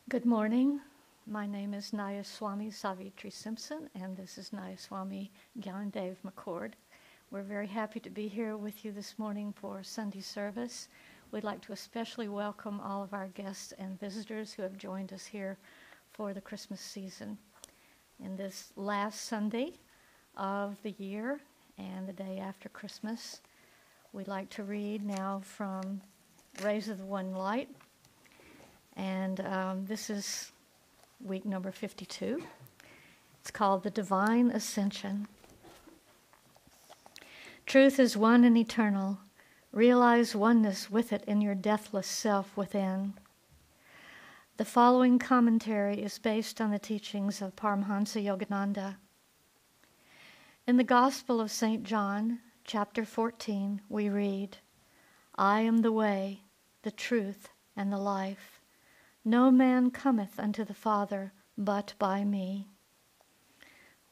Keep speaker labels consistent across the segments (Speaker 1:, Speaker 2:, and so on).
Speaker 1: Good morning. My name is Nayaswami Savitri Simpson, and this is Nayaswami Gyandev McCord. We're very happy to be here with you this morning for Sunday service. We'd like to especially welcome all of our guests and visitors who have joined us here for the Christmas season. In this last Sunday of the year and the day after Christmas, we'd like to read now from Rays of the One Light. And this is week number 52. It's called The Divine Ascension. Truth is one and eternal. Realize oneness with it in your deathless self within. The following commentary is based on the teachings of Paramhansa Yogananda. In the Gospel of St. John, chapter 14, we read, I am the way, the truth, and the life. No man cometh unto the Father but by me.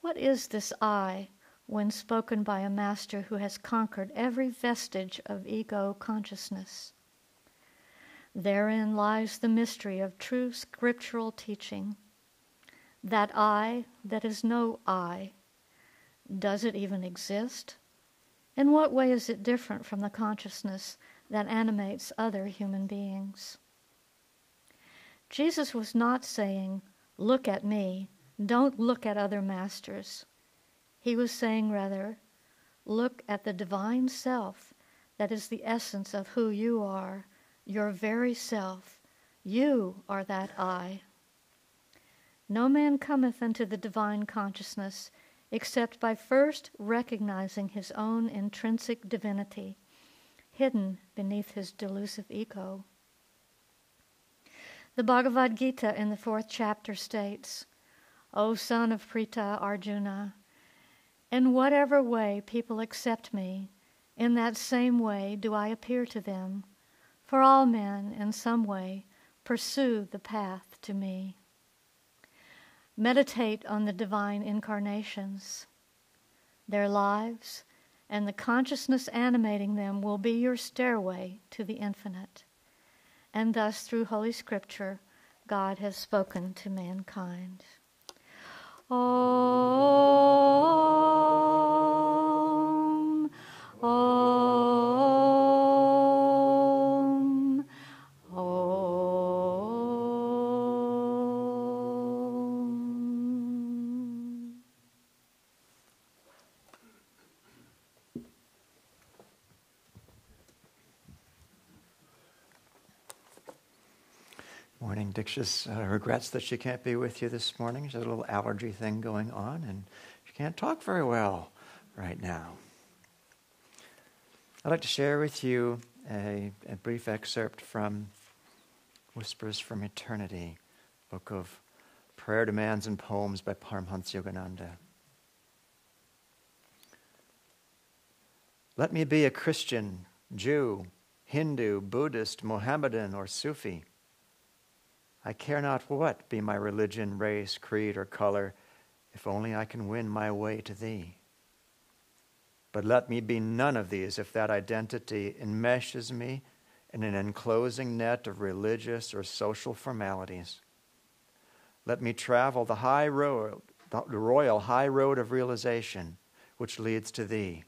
Speaker 1: What is this I when spoken by a master who has conquered every vestige of ego consciousness? Therein lies the mystery of true scriptural teaching. That I that is no I. Does it even exist? In what way is it different from the consciousness that animates other human beings? Jesus was not saying, look at me, don't look at other masters. He was saying rather, look at the divine self that is the essence of who you are, your very self. You are that I. No man cometh unto the divine consciousness except by first recognizing his own intrinsic divinity, hidden beneath his delusive ego. The Bhagavad Gita in the 4th chapter states, O son of Pritha Arjuna, in whatever way people accept me, in that same way do I appear to them, for all men in some way pursue the path to me. Meditate on the divine incarnations. Their lives and the consciousness animating them will be your stairway to the infinite. And thus, through Holy Scripture, God has spoken to mankind. Om, Om, Om.
Speaker 2: Morning. Dikshas regrets that she can't be with you this morning. She has a little allergy thing going on, and she can't talk very well right now. I'd like to share with you a brief excerpt from Whispers from Eternity, book of prayer demands and poems by Paramhansa Yogananda. Let me be a Christian, Jew, Hindu, Buddhist, Mohammedan, or Sufi. I care not what be my religion, race, creed, or color, if only I can win my way to thee. But let me be none of these if that identity enmeshes me in an enclosing net of religious or social formalities. Let me travel the high road, the royal high road of realization, which leads to thee.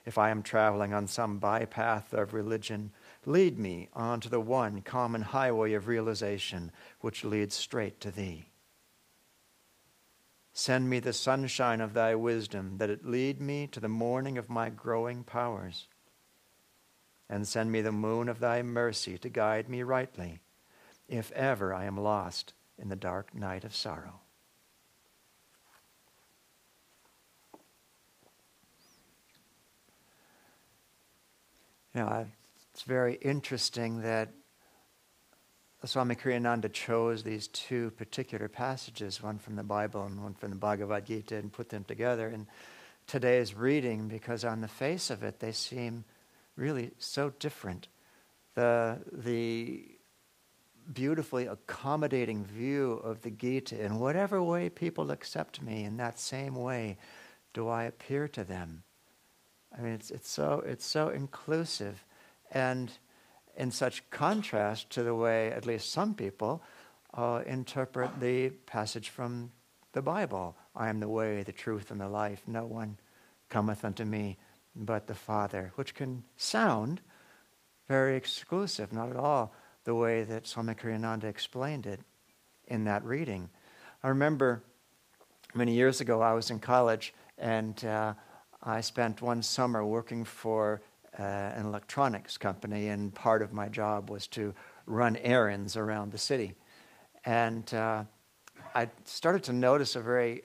Speaker 2: If I am traveling on some bypath of religion, lead me onto the one common highway of realization, which leads straight to thee. Send me the sunshine of thy wisdom, that it lead me to the morning of my growing powers. And send me the moon of thy mercy to guide me rightly, if ever I am lost in the dark night of sorrow. It's very interesting that Swami Kriyananda chose these two particular passages, one from the Bible and one from the Bhagavad Gita, and put them together in today's reading, because on the face of it, they seem really so different. The beautifully accommodating view of the Gita, in whatever way people accept me, in that same way do I appear to them. I mean, it's so inclusive, and in such contrast to the way at least some people interpret the passage from the Bible. I am the way, the truth, and the life. No one cometh unto me but the Father, which can sound very exclusive, not at all the way that Swami Kriyananda explained it in that reading. I remember many years ago I was in college, and I spent one summer working for an electronics company, and part of my job was to run errands around the city. And I started to notice a very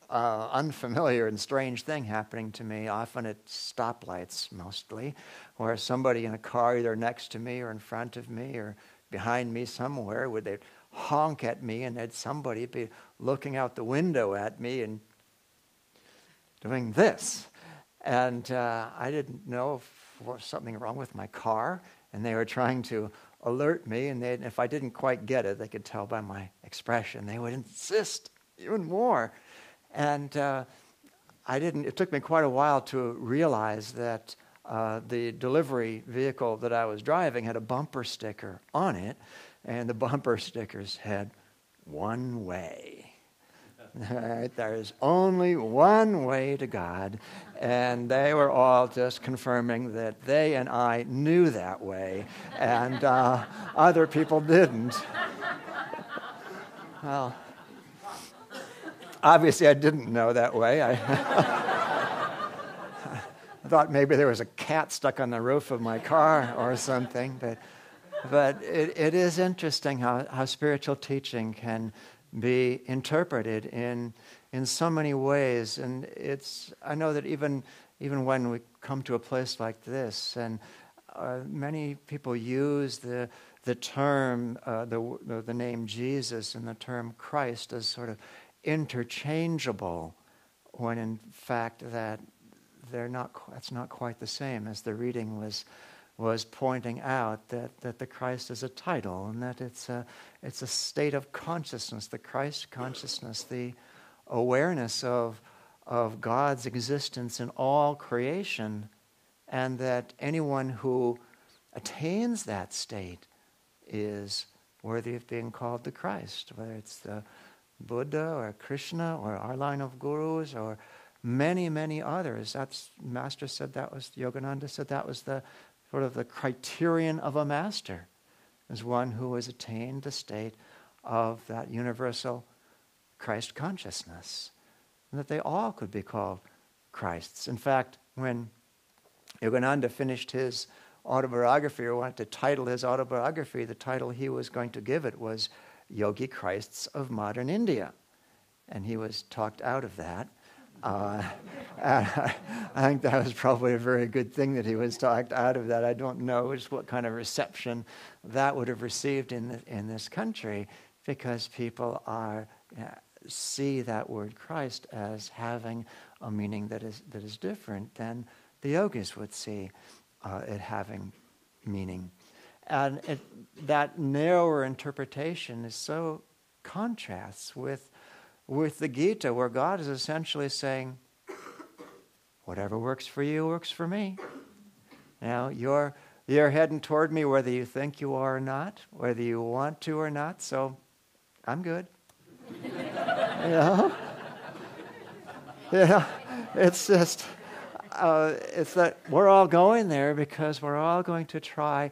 Speaker 2: unfamiliar and strange thing happening to me, often at stoplights mostly, where somebody in a car either next to me or in front of me or behind me somewhere would they'd honk at me, and then somebody be looking out the window at me and doing this. And I didn't know if there was something wrong with my car, and they were trying to alert me, and if I didn't quite get it, they could tell by my expression. They would insist even more. And it took me quite a while to realize that the delivery vehicle that I was driving had a bumper sticker on it, and the bumper stickers had one way. There's only one way to God, and they were all just confirming that they and I knew that way, and other people didn't. Well, obviously I didn't know that way. I thought maybe there was a cat stuck on the roof of my car or something, but it is interesting how spiritual teaching can be interpreted in so many ways. And I know that even when we come to a place like this, and many people use the term, the name Jesus and the term Christ as sort of interchangeable, when in fact that's not quite the same, as the reading was pointing out, that the Christ is a title, and that it's a state of consciousness, the Christ consciousness, the awareness of God's existence in all creation, and that anyone who attains that state is worthy of being called the Christ, whether it's the Buddha or Krishna or our line of gurus or many, many others. Master said that was, Yogananda said that was the sort of the criterion of a master, as one who has attained the state of that universal Christ consciousness, and that they all could be called Christs. In fact, when Yogananda finished his autobiography, or wanted to title his autobiography, the title he was going to give it was Yogi Christs of Modern India. And he was talked out of that. I think that was probably a very good thing that he was talked out of that. I don't know just what kind of reception that would have received in this country, because people see that word Christ as having a meaning that is different than the yogis would see it having meaning. And that narrower interpretation is so contrasts with the Gita, where God is essentially saying, whatever works for you works for me. Now, you're heading toward me whether you think you are or not, whether you want to or not, so I'm good. It's just, it's that we're all going there because we're all going to try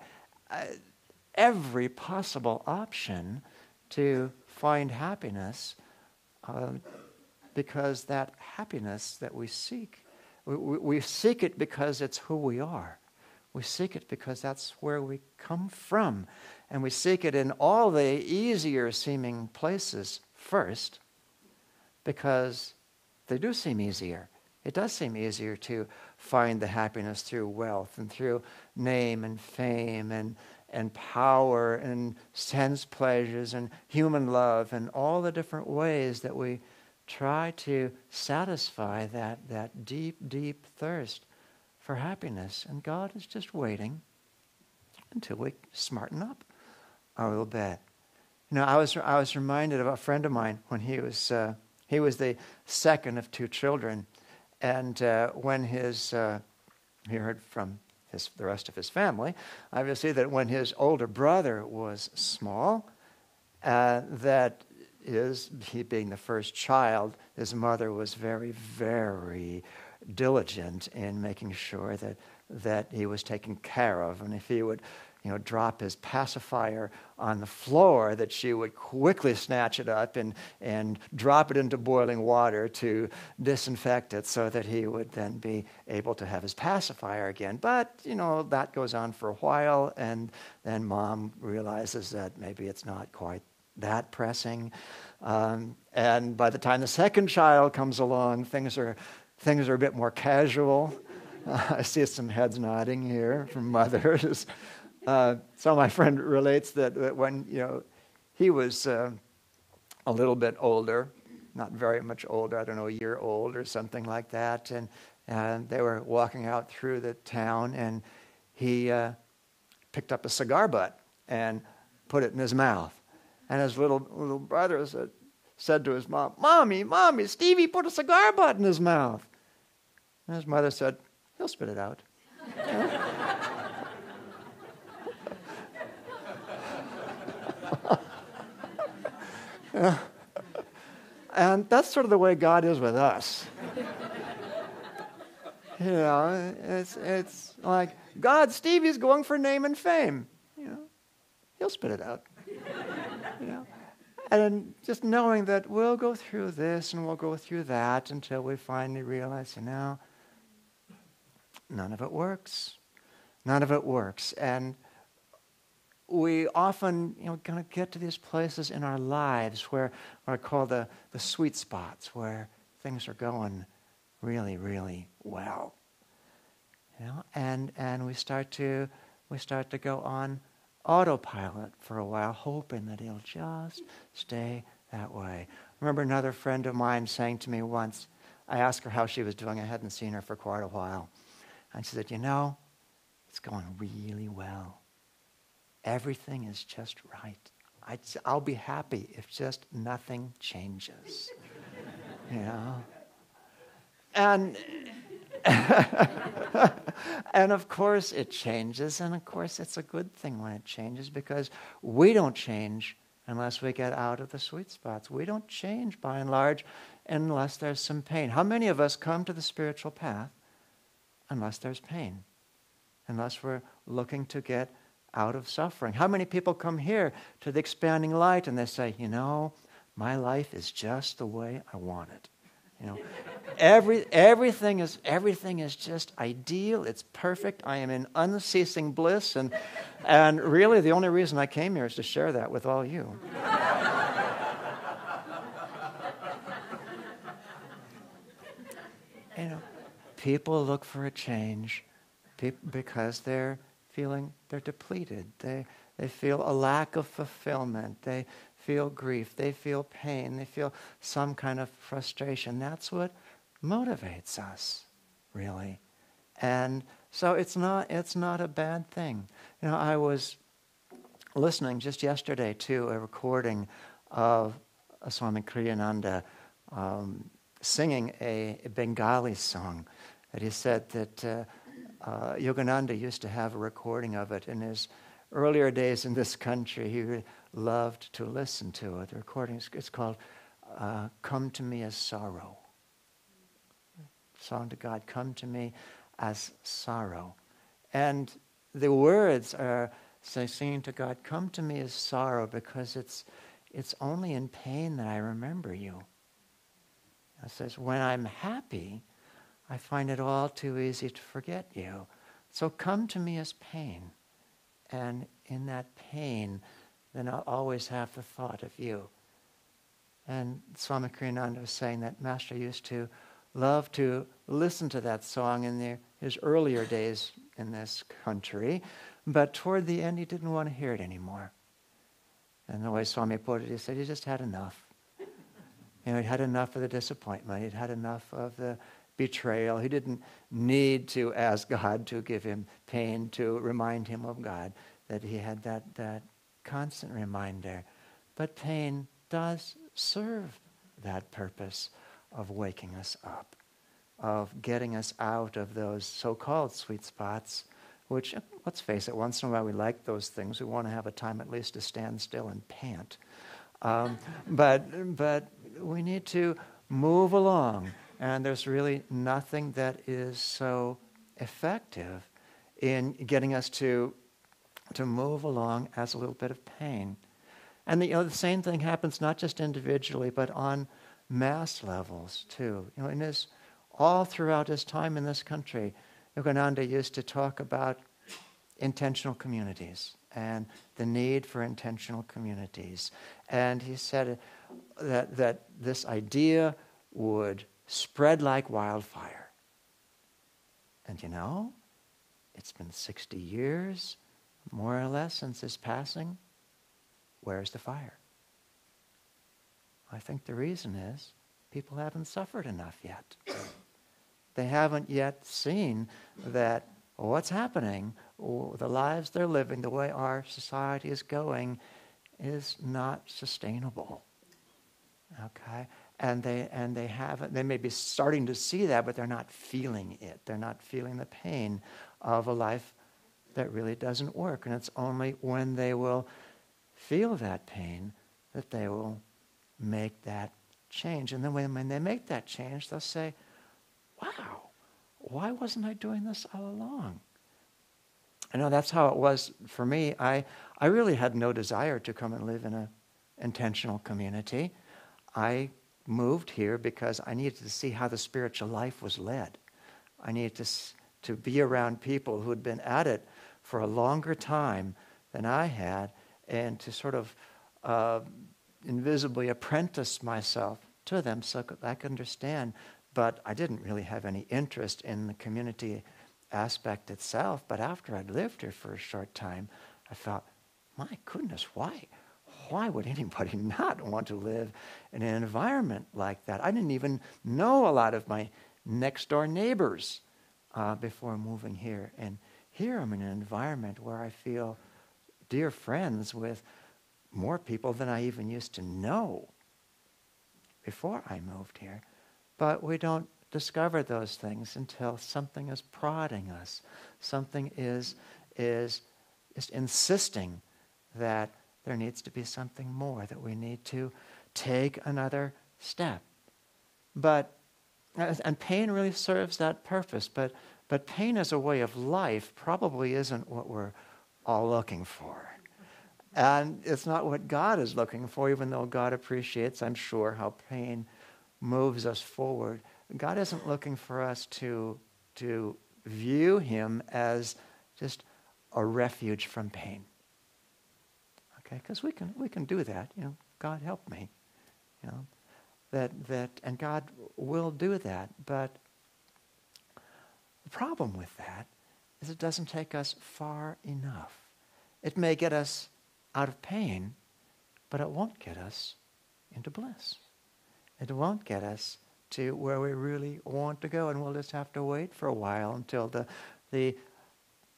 Speaker 2: every possible option to find happiness, because that happiness that we seek, we seek it because it's who we are. We seek it because that's where we come from. And we seek it in all the easier seeming places first, because they do seem easier. It does seem easier to find the happiness through wealth and through name and fame and power and sense pleasures and human love and all the different ways that we try to satisfy that deep, deep thirst for happiness. And God is just waiting until we smarten up a little bit. You know, I was reminded of a friend of mine when he was the second of two children, and when he heard from the rest of his family, obviously, that when his older brother was small, that he being the first child, his mother was very, very diligent in making sure that he was taken care of. And if he would, drop his pacifier on the floor, that she would quickly snatch it up and drop it into boiling water to disinfect it so that he would then be able to have his pacifier again. But, that goes on for a while, and then mom realizes that maybe it's not quite that pressing. And by the time the second child comes along, things are a bit more casual. I see some heads nodding here from mothers. So my friend relates that when he was a little bit older, not very much older, I don't know, a year old or something like that, and they were walking out through the town, and he picked up a cigar butt and put it in his mouth. And his little brother said to his mom, Mommy, Stevie put a cigar butt in his mouth. And his mother said, he'll spit it out. And that's sort of the way God is with us. It's like, God, Stevie's going for name and fame. He'll spit it out. And just knowing that we'll go through this and we'll go through that until we finally realize, none of it works. None of it works. And we often, kind of get to these places in our lives where what I call the sweet spots, where things are going really, really well. And we start to go on autopilot for a while, hoping that it'll just stay that way. I remember another friend of mine saying to me once, I asked her how she was doing. I hadn't seen her for quite a while. And she said, it's going really well. Everything is just right. I'll be happy if just nothing changes. And and of course it changes, and of course it's a good thing when it changes, because we don't change unless we get out of the sweet spots. We don't change by and large unless there's some pain. How many of us come to the spiritual path unless there's pain? Unless we're looking to get out of suffering. How many people come here to the expanding light and they say, my life is just the way I want it. Everything is just ideal. It's perfect. I am in unceasing bliss, and really the only reason I came here is to share that with all you. People look for a change because they're depleted. They feel a lack of fulfillment. They feel grief. They feel pain. They feel some kind of frustration. That's what motivates us, really. And so it's not a bad thing. I was listening just yesterday to a recording of Swami Kriyananda singing a Bengali song. That he said that Yogananda used to have a recording of it in his earlier days in this country. He loved to listen to it. The recording, it's called Come to Me as Sorrow. Song to God, come to me as sorrow. And the words are singing to God, come to me as sorrow, because it's only in pain that I remember you. It says, when I'm happy, I find it all too easy to forget you. So come to me as pain. And in that pain, then I'll always have the thought of you. And Swami Kriyananda was saying that Master used to love to listen to that song in his earlier days in this country, but toward the end he didn't want to hear it anymore. And the way Swami put it, he said he just had enough. He'd had enough of the disappointment. He'd had enough of the betrayal. He didn't need to ask God to give him pain to remind him of God, that he had that constant reminder. But pain does serve that purpose of waking us up, of getting us out of those so-called sweet spots which, let's face it, once in a while we like those things. We want to have a time at least to stand still and pant. But we need to move along, and there's really nothing that is so effective in getting us to move along as a little bit of pain. And the same thing happens not just individually, but on mass levels too. In his, all throughout his time in this country, Yogananda used to talk about intentional communities and the need for intentional communities. And he said that this idea would spread like wildfire. And it's been 60 years, more or less, since his passing. Where's the fire? I think the reason is people haven't suffered enough yet. They haven't yet seen that what's happening, the lives they're living, the way our society is going, is not sustainable. Okay? And they haven't, they may be starting to see that, but they're not feeling it. They're not feeling the pain of a life that really doesn't work. And it's only when they will feel that pain that they will make that change. And then when they make that change, they'll say, wow, why wasn't I doing this all along? That's how it was for me. I really had no desire to come and live in an intentional community. I moved here because I needed to see how the spiritual life was led. I needed to be around people who had been at it for a longer time than I had, and to sort of invisibly apprentice myself to them so I could understand. But I didn't really have any interest in the community aspect itself. But after I'd lived here for a short time, I thought, my goodness, why would anybody not want to live in an environment like that? I didn't even know a lot of my next door neighbors before moving here. And here I'm in an environment where I feel dear friends with more people than I even used to know before I moved here. But we don't discover those things until something is prodding us. Something is insisting that there needs to be something more, that we need to take another step. And pain really serves that purpose. But pain as a way of life probably isn't what we're all looking for. And it's not what God is looking for, even though God appreciates, I'm sure, how pain moves us forward. God isn't looking for us to view him as just a refuge from pain. Okay, because we can do that. God help me. And God will do that. But the problem with that is it doesn't take us far enough. It may get us out of pain, but it won't get us into bliss. It won't get us to where we really want to go, and we'll just have to wait for a while until the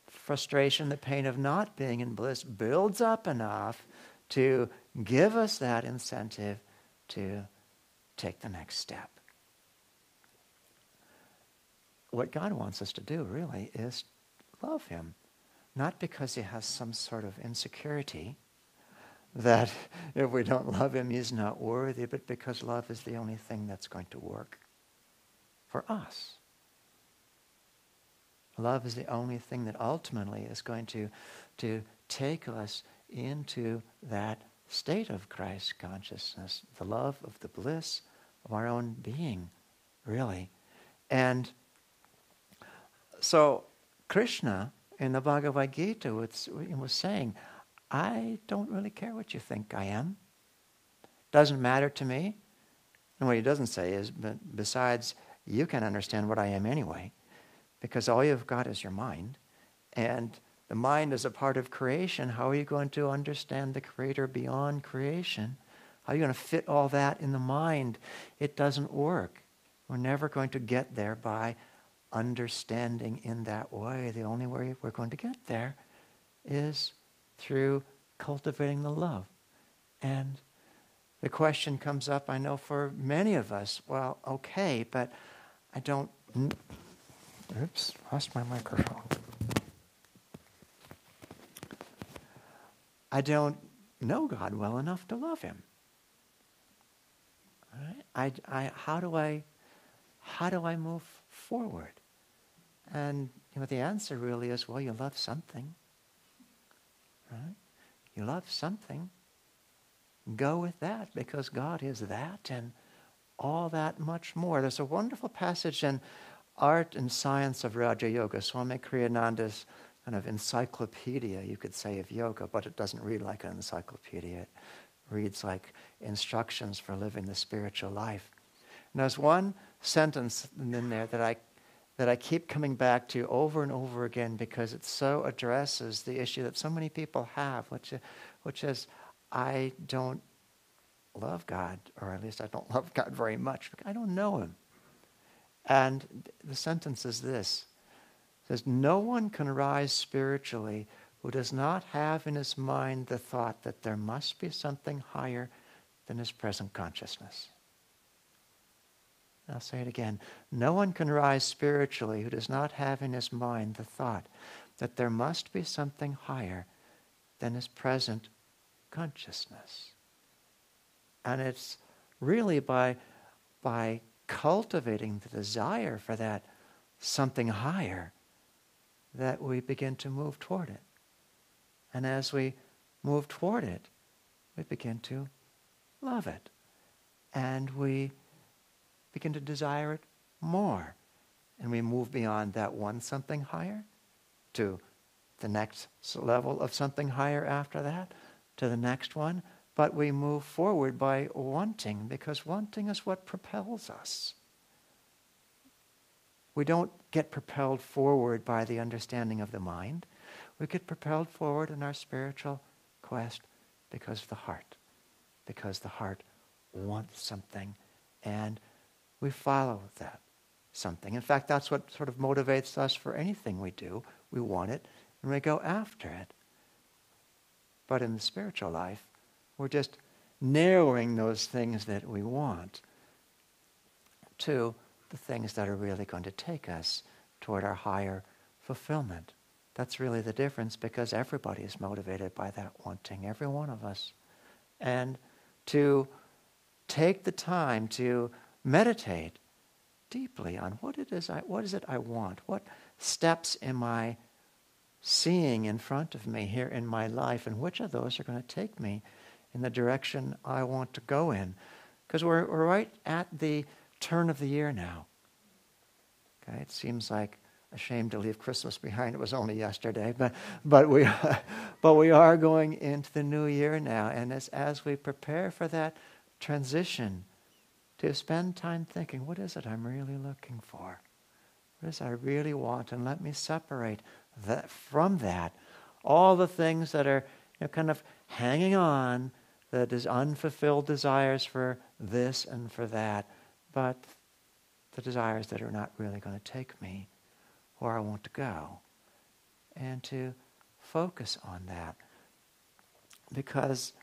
Speaker 2: frustration, the pain of not being in bliss builds up enough to give us that incentive to take the next step. What God wants us to do really is love him, not because he has some sort of insecurity that if we don't love him, he's not worthy, but because love is the only thing that's going to work for us. Love is the only thing that ultimately is going to take us into that state of Christ consciousness, the love of the bliss of our own being, really. And so Krishna in the Bhagavad Gita was saying, I don't really care what you think I am. Doesn't matter to me. And what he doesn't say is, but besides, you can't understand what I am anyway, because all you've got is your mind. And the mind is a part of creation. How are you going to understand the Creator beyond creation? How are you going to fit all that in the mind? It doesn't work. We're never going to get there by understanding in that way. The only way we're going to get there is through cultivating the love. And the question comes up, I know for many of us, well, okay, but I don't... Oops, lost my microphone. I don't know God well enough to love him. All right? How do I move forward? And the answer really is, well, you love something. Right? You love something. Go with that, because God is that and all that much more. There's a wonderful passage in Art and Science of Raja Yoga, Swami Kriyananda's kind of encyclopedia, you could say, of yoga, but it doesn't read like an encyclopedia. It reads like instructions for living the spiritual life. And there's one sentence in there that I keep coming back to over and over again, because it so addresses the issue that so many people have, which is, I don't love God, or at least I don't love God very much. I don't know him. And the sentence is this. It says, no one can rise spiritually who does not have in his mind the thought that there must be something higher than his present consciousness. I'll say it again. No one can rise spiritually who does not have in his mind the thought that there must be something higher than his present consciousness. And it's really by cultivating the desire for that something higher that we begin to move toward it. And as we move toward it, we begin to love it. And we begin to desire it more. And we move beyond that one something higher to the next level of something higher after that, to the next one. But we move forward by wanting, because wanting is what propels us. We don't get propelled forward by the understanding of the mind. We get propelled forward in our spiritual quest because of the heart. Because the heart wants something, and we follow that something. In fact, that's what sort of motivates us for anything we do. We want it, and we go after it. But in the spiritual life, we're just narrowing those things that we want to the things that are really going to take us toward our higher fulfillment. That's really the difference, because everybody is motivated by that wanting, every one of us. And to take the time to meditate deeply on what is it I want? What steps am I seeing in front of me here in my life, and which of those are going to take me in the direction I want to go in? Because we're right at the turn of the year now. Okay, it seems like a shame to leave Christmas behind. It was only yesterday, but we are going into the new year now, and as we prepare for that transition, to spend time thinking, what is it I'm really looking for? What is it I really want? And let me separate that from that all the things that are kind of hanging on, that is unfulfilled desires for this and for that, but the desires that are not really going to take me where I want to go. And to focus on that, because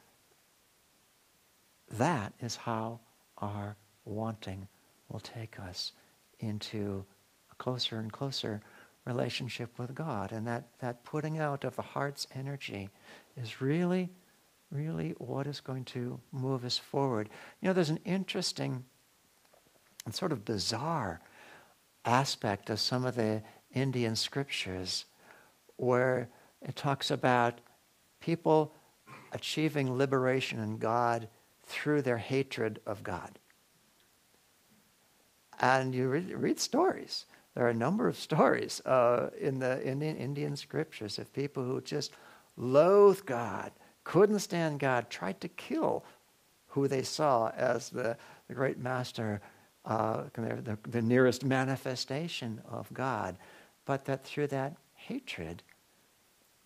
Speaker 2: that is how our wanting will take us into a closer and closer relationship with God. And that putting out of the heart's energy is really, really what is going to move us forward. There's an interesting and sort of bizarre aspect of some of the Indian scriptures where it talks about people achieving liberation in God through their hatred of God. And you read stories. There are a number of stories in the Indian scriptures of people who just loathed God, couldn't stand God, tried to kill who they saw as the great master, the nearest manifestation of God. But that through that hatred,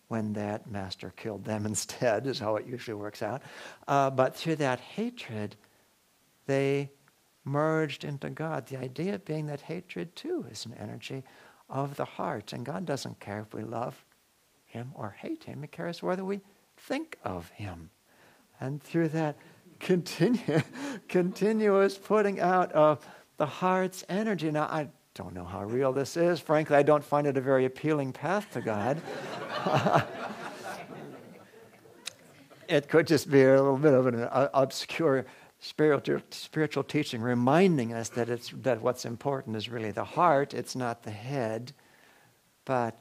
Speaker 2: when that master killed them instead, is how it usually works out, but through that hatred, they merged into God. The idea being that hatred too is an energy of the heart, and God doesn't care if we love him or hate him. He cares whether we think of him. And through that continuous putting out of the heart's energy. Now, I don't know how real this is. Frankly, I don't find it a very appealing path to God. It could just be a little bit of an obscure spiritual teaching reminding us that what's important is really the heart, it's not the head. But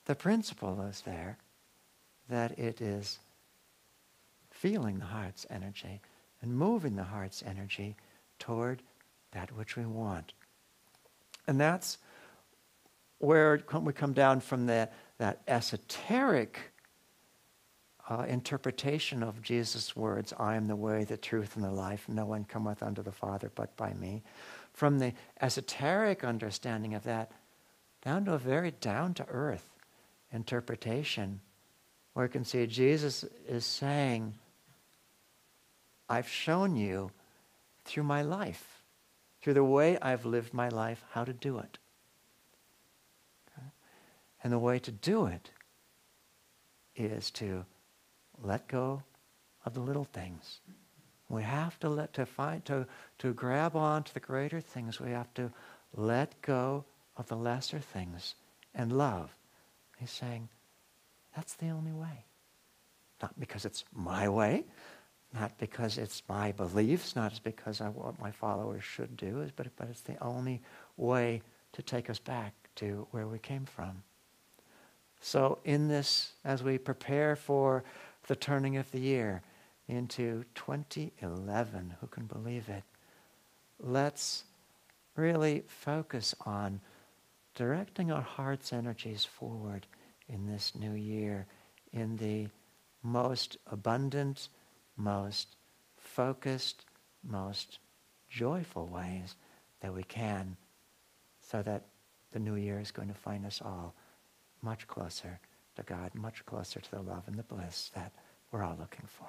Speaker 2: the principle is there, that it is feeling the heart's energy and moving the heart's energy toward that which we want. And that's where we come down from that esoteric interpretation of Jesus' words, I am the way, the truth, and the life. No one cometh unto the Father but by me. From the esoteric understanding of that down to a very down-to-earth interpretation where you can see Jesus is saying, I've shown you through my life, through the way I've lived my life, how to do it. Okay? And the way to do it is to let go of the little things. We have to grab on to the greater things. We have to let go of the lesser things and love. He's saying, that's the only way. Not because it's my way, not because it's my beliefs, not because what my followers should do, but it's the only way to take us back to where we came from. So in this, as we prepare for the turning of the year into 2011, who can believe it, let's really focus on directing our heart's energies forward in this new year in the most abundant, most focused, most joyful ways that we can, so that the new year is going to find us all much closer to God, much closer to the love and the bliss that we're all looking for.